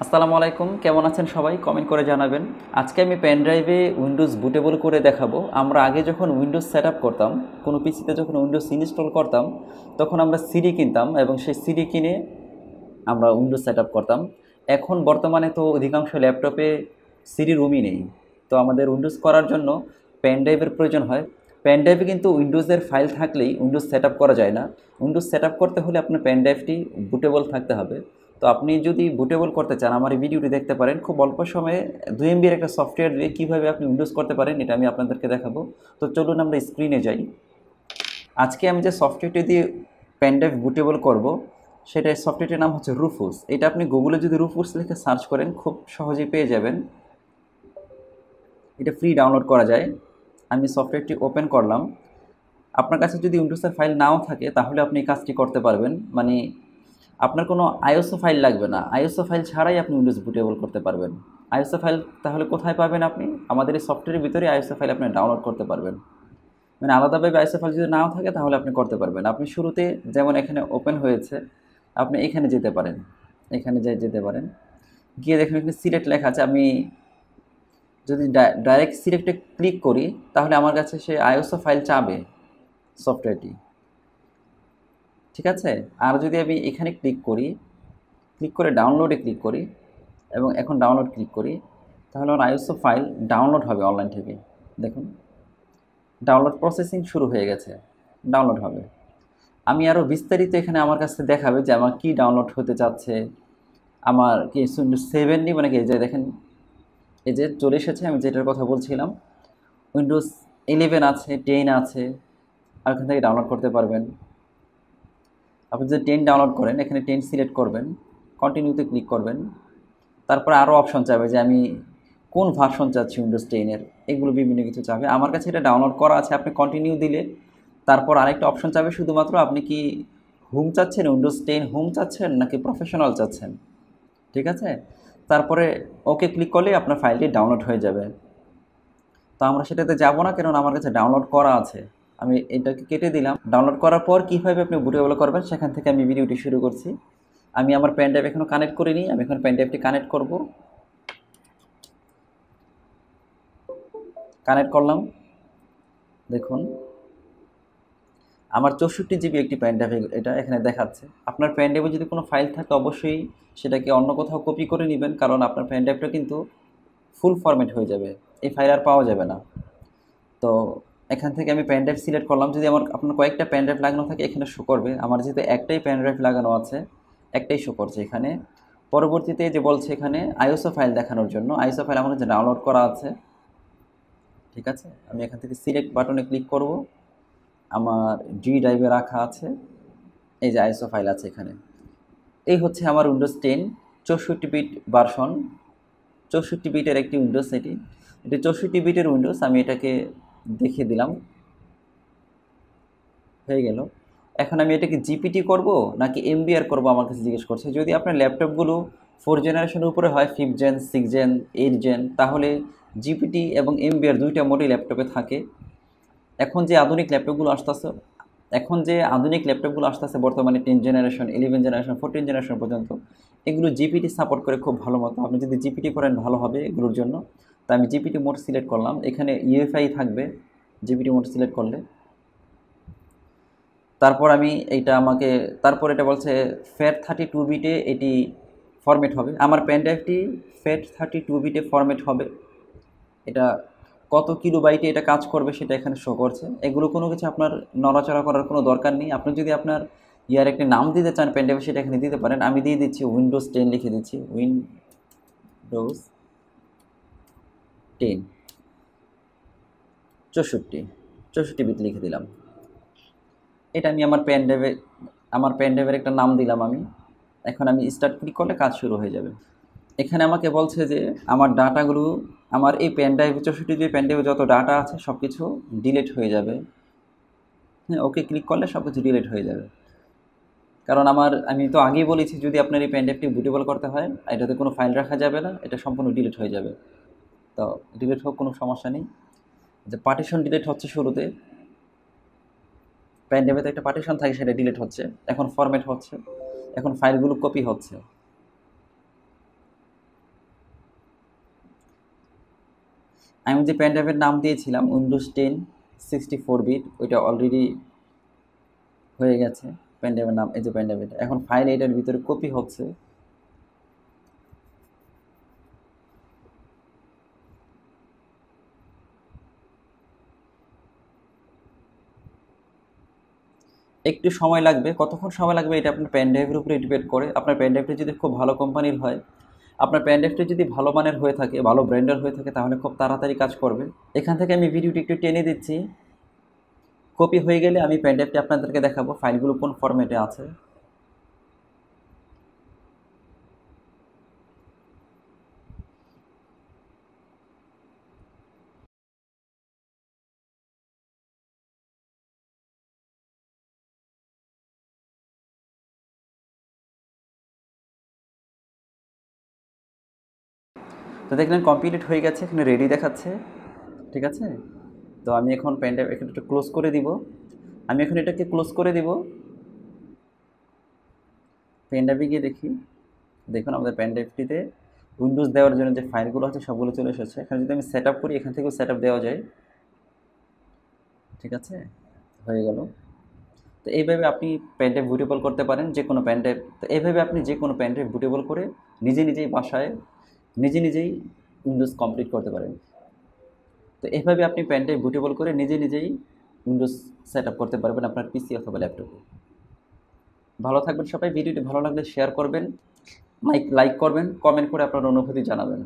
আসসালামু আলাইকুম, কেমন আছেন সবাই? কমেন্ট করে জানাবেন। আজকে আমি পেন ড্রাইভে উইন্ডোজ বুটেবল করে দেখাবো। আমরা আগে যখন উইন্ডোজ সেট আপ করতাম, কোনো পিসিতে যখন উইন্ডোজ ইনস্টল করতাম, তখন আমরা সিডি কিনতাম এবং সেই সিডি কিনে আমরা উইন্ডোজ সেট আপ করতাম। এখন বর্তমানে তো অধিকাংশ ল্যাপটপে সিডি রুমই নেই। তো আমাদের উইন্ডোজ করার জন্য পেন ড্রাইভের প্রয়োজন হয়। পেন ড্রাইভে কিন্তু উইন্ডোজের ফাইল থাকলেই উইন্ডোজ সেট আপ করা যায় না। উইন্ডোজ সেট আপ করতে হলে আপনার পেন ড্রাইভটি বুটেবল থাকতে হবে। তো আপনি যদি বুটেবল করতে চান, আমার এই ভিডিওটি দেখতে পারেন। খুব অল্প সময়ে 2 MB একটা সফটওয়্যার দিয়ে কীভাবে আপনি উইন্ডোজ করতে পারেন, এটা আমি আপনাদেরকে দেখাবো। তো চলুন আমরা স্ক্রিনে যাই। আজকে আমি যে সফটওয়্যারটি দিয়ে পেন ড্রাইভ বুটেবল করবো, সেটা সফটওয়্যারটির নাম হচ্ছে রুফুস। এটা আপনি গুগলে যদি রুফুস লিখে সার্চ করেন খুব সহজেই পেয়ে যাবেন। এটা ফ্রি ডাউনলোড করা যায়। আমি সফটওয়্যারটি ওপেন করলাম। আপনার কাছে যদি উইন্ডোজের ফাইল নাও থাকে তাহলে আপনি এই কাজটি করতে পারবেন। মানে আপনার কোনো আইএসও ফাইল লাগবে না। আইএসও ফাইল ছাড়াই আপনি উইন্ডোজ বুটেবল করতে পারবেন। আইএসও ফাইল তাহলে কোথায় পাবেন আপনি? আমাদের এই সফটওয়্যারের ভিতরে আইএসও ফাইল আপনি ডাউনলোড করতে পারবেন। মানে আলাদাভাবে আইএসও ফাইল যদি নাও থাকে তাহলে আপনি করতে পারবেন। আপনি শুরুতে যেমন এখানে ওপেন হয়েছে, আপনি এখানে যেতে পারেন। এখানে যেতে পারেন, গিয়ে দেখুন এখানে সিলেক্ট লেখা আছে। আমি যদি ডাইরেক্ট সিলেক্টে ক্লিক করি তাহলে আমার কাছে সে আইএসও ফাইল চাবে সফটওয়্যারটি, ঠিক আছে। আর যদি আমি এখানে ক্লিক করি, ক্লিক করে ডাউনলোডে ক্লিক করি এবং এখন ডাউনলোড ক্লিক করি, তাহলে আমার আইএসও ফাইল ডাউনলোড হবে অনলাইন থেকে। দেখুন ডাউনলোড প্রসেসিং শুরু হয়ে গেছে, ডাউনলোড হবে। আমি আরও বিস্তারিত এখানে আমার কাছে দেখাবে যে আমার কি ডাউনলোড হতে চাচ্ছে। আমার কি 7 নিব নাকি? এই যে দেখেন, এই যে চলে এসেছে। আমি যেটার কথা বলছিলাম, উইন্ডোজ 11 আছে, 10 আছে, আর এখান থেকে ডাউনলোড করতে পারবেন। আপনি যদি 10 ডাউনলোড করেন, এখানে 10 সিলেক্ট করবেন, কন্টিনিউতে ক্লিক করবেন। তারপর আরও অপশন চাবে যে আমি কোন ভার্সন চাচ্ছি উইন্ডোজ 10-এর, এগুলো বিভিন্ন কিছু চাবে। আমার কাছে এটা ডাউনলোড করা আছে। আপনি কন্টিনিউ দিলে তারপর আরেকটা অপশন চাবে শুধুমাত্র আপনি কি হোম চাচ্ছেন, উইন্ডোজ 10 হোম চাচ্ছেন নাকি প্রফেশনাল চাচ্ছেন, ঠিক আছে। তারপরে ওকে ক্লিক করলেই আপনার ফাইলটি ডাউনলোড হয়ে যাবে। তো আমরা সেটাতে যাব না, কারণ আমার কাছে ডাউনলোড করা আছে। আমি এটাকে কেটে দিলাম। ডাউনলোড করার পর কীভাবে আপনি বুটেবল করবেন সেখান থেকে আমি ভিডিওটি শুরু করছি। আমি আমার পেন ড্রাইভ এখনও কানেক্ট করিনি। আমি এখন পেন ড্রাইভটি কানেক্ট করব। কানেক্ট করলাম। দেখুন আমার 64 GB একটি পেন ড্রাইভ এটা এখানে দেখাচ্ছে। আপনার পেন ড্রাইভে যদি কোনো ফাইল থাকে অবশ্যই সেটাকে অন্য কোথাও কপি করে নেবেন, কারণ আপনার পেন ড্রাইভটা কিন্তু ফুল ফরম্যাট হয়ে যাবে, এই ফাইল আর পাওয়া যাবে না। তো এখান থেকে আমি পেন ড্রাইভ সিলেক্ট করলাম। যদি আপনার কয়েকটা পেন ড্রাইভ লাগানো থাকে এখানে শো করবে। আমার যেহেতু একটাই পেন ড্রাইভ লাগানো আছে, একটাই শো করছে এখানে। পরবর্তীতে যে বলছে এখানে আইএসও ফাইল দেখানোর জন্য, আইএসও ফাইল আমার কাছে ডাউনলোড করা আছে, ঠিক আছে। আমি এখান থেকে সিলেক্ট বাটনে ক্লিক করব। আমার ডি ড্রাইভে রাখা আছে, এই যে আইএসও ফাইল আছে এখানে। এই হচ্ছে আমার উইন্ডোজ 10 64 বিট ভার্সন। 64 বিটের একটি উইন্ডোজ। এটি 64 বিটের উইন্ডোজ। আমি এটাকে দেখিয়ে দিলাম, হয়ে গেল। এখন আমি এটাকে জিপিটি করব নাকি এমবিআর করব আমার কাছে জিজ্ঞেস করছে। যদি আপনার ল্যাপটপগুলো 4 জেনারেশনের উপরে হয়, 5th gen, 6th gen, 8th gen, তাহলে জিপিটি এবং এমবিআর দুইটা মোডই ল্যাপটপে থাকে। এখন যে আধুনিক ল্যাপটপগুলো আসতেছে বর্তমানে 10 জেনারেশন, 11 জেনারেশন, 14 জেনারেশন পর্যন্ত, এগুলো জিপিটি সাপোর্ট করে খুব ভালো মতো। আপনি যদি জিপিটি করেন ভালো হবে এগুলোর জন্য। তো আমি জিপিটি মোড সিলেক্ট করলাম। এখানে ইউএফআই থাকবে জিপিটি মোড সিলেক্ট করলে। তারপর আমি তারপর এটা বলছে FAT32 বিটে এটি ফরম্যাট হবে। আমার পেন ড্রাইভটি FAT32 বিটে ফরম্যাট হবে। এটা কত কিলোবাইটে এটা কাজ করবে সেটা এখানে শো করছে। এগুলো কোনো কিছু আপনার নড়াচড়া করার কোনো দরকার নেই। আপনি যদি আপনার ইয়ার একটি নাম দিতে চান পেন ড্রাইভে, সেটা এখানে দিতে পারেন। আমি দিয়ে দিচ্ছি উইন্ডোজ 10, লিখে দিচ্ছি উইন্ডোজ 10 64 বিট লিখে দিলাম। এটা আমি আমার পেন ড্রাইভের একটা নাম দিলাম আমি। এখন আমি স্টার্ট ক্লিক করলে কাজ শুরু হয়ে যাবে। এখানে আমাকে বলছে যে আমার ডাটাগুলো, আমার এই পেন ড্রাইভে 64 GB পেন ড্রাইভে যত ডাটা আছে সব কিছু ডিলিট হয়ে যাবে। হ্যাঁ, ওকে ক্লিক করলে সব কিছু ডিলিট হয়ে যাবে। কারণ আমি তো আগেই বলেছি যদি আপনার এই পেন ড্রাইভটি বুটেবল করতে হয়, এটাতে কোনো ফাইল রাখা যাবে না, এটা সম্পূর্ণ ডিলিট হয়ে যাবে। তো ডিলিট হোক, কোনো সমস্যা নেই। যে পার্টিশন ডিলিট হচ্ছে শুরুতে, পেন ড্রাইভে তো একটা পার্টিশন থাকে, সেটা ডিলিট হচ্ছে। এখন ফরম্যাট হচ্ছে, এখন ফাইলগুলো কপি হচ্ছে। আমি যে পেন ড্রাইভের নাম দিয়েছিলাম উইন্ডোজ 10 64 বিট, ওইটা অলরেডি হয়ে গেছে। পেন ড্রাইভের নাম এই যে পেন ড্রাইভের, এখন ফাইল এটার ভিতরে কপি হচ্ছে। একটু সময় লাগবে, কতক্ষণ সময় লাগবে এটা আপনার পেন ড্রাইভের উপরে ডিপেন্ড করে। আপনার পেন ড্রাইভটা যদি খুব ভালো কোম্পানির হয়, আপনার পেন ড্রাইভটা যদি ভালো মানের হয়ে থাকে, ভালো ব্র্যান্ডের হয়ে থাকে, তাহলে খুব তাড়াতাড়ি কাজ করবে। এখান থেকে আমি ভিডিওটি একটু টেনে দিচ্ছি। কপি হয়ে গেলে আমি পেন ড্রাইভটি আপনাদেরকে দেখাবো ফাইলগুলো কোন ফরম্যাটে আছে। তো দেখলেন কমপ্লিট হয়ে গেছে, এখানে রেডি দেখাচ্ছে। ঠিক আছে, তো আমি এখন পেন ড্রাইভ এখানে একটু ক্লোজ করে দিব। আমি এখন এটাকে ক্লোজ করে দিব। পেন ড্রাইভে গিয়ে দেখি, দেখুন আমাদের পেন ড্রাইভটিতে উইন্ডোজ দেওয়ার জন্য যে ফাইলগুলো আছে সবগুলো চলে এসেছে। এখানে যদি আমি সেট আপ করি, এখান থেকেও সেট আপ দেওয়া যায়। ঠিক আছে, হয়ে গেল। তো এইভাবে আপনি পেন ড্রাইভ বুটেবল করতে পারেন, যে কোনো পেন ড্রাইভ। তো এইভাবে আপনি যে কোনো পেন ড্রাইভ বুটেবল করে নিজে নিজেই বাসায় নিজে নিজেই উইন্ডোজ কমপ্লিট করতে পারেন। তো এইভাবে আপনি পেন ড্রাইভ বুটেবল করে নিজে নিজেই উইন্ডোজ সেট আপ করতে পারবেন আপনার পিসি অথবা ল্যাপটপে। ভালো থাকবেন সবাই। ভিডিওটি ভালো লাগলে শেয়ার করবেন, লাইক করবেন, কমেন্ট করে আপনার অনুভূতি জানাবেন।